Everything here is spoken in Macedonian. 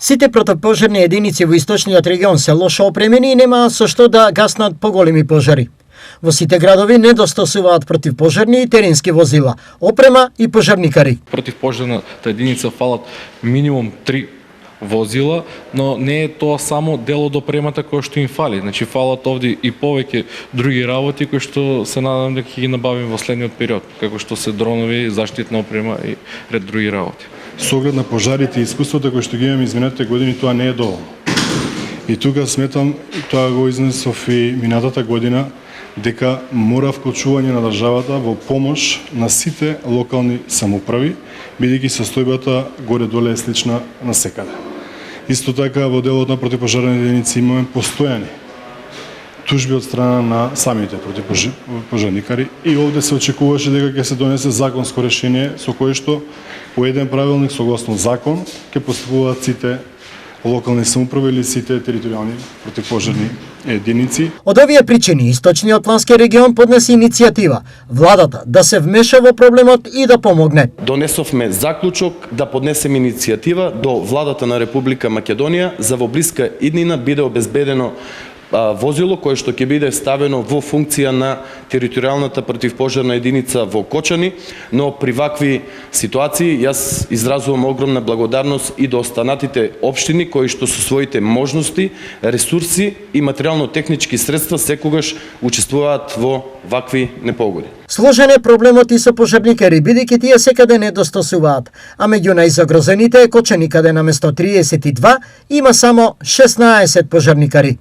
Сите противпожарни единици во источниот регион се лошо опремени и немаат со што да гаснат поголеми пожари. Во сите градови недостасуваат противпожарни и теренски возила, опрема и пожарникари. Противпожарната единица фалат минимум 3 возила, но не е тоа само дел од опремата кој што им фали. Значи фалат овде и повеќе други работи кои што се надам дека ќе ги набавим во следниот период, како што се дронови, заштитна опрема и ред други работи. Со оглед на пожарите и искуството кои што ги имаме изминатите години, тоа не е доволно. И тука сметам, тоа го изнесов и минатата година, дека мора вклучување на државата во помош на сите локални самоуправи, бидејќи состојбата горе-доле е слична на секаде. Исто така во делот на противпожарни единици имаме постојани тужби од страна на самите противпожарникари и овде се очекуваше дека ќе се донесе законско решение со кое што по еден правилник согласно закон ќе постапуваат сите локални самоуправи или сите територијални противпожарни единици. Од овие причини Источниот плански регион поднесе иницијатива владата да се вмеша во проблемот и да помогне. Донесовме заклучок да поднесеме иницијатива до владата на Република Македонија за во блиска иднина биде обезбедено возило кое што ќе биде ставено во функција на територијалната противпожарна единица во Кочани, но при вакви ситуации јас изразувам огромна благодарност и до останатите општини кои што со своите можности, ресурси и материјално-технички средства секогаш учествуваат во вакви непогоди. Сложен е проблемот и со пожарникари, бидејќи тие секаде недостасуваат, а меѓу најзагрозените е Кочани, каде наместо 32 има само 16 пожарникари.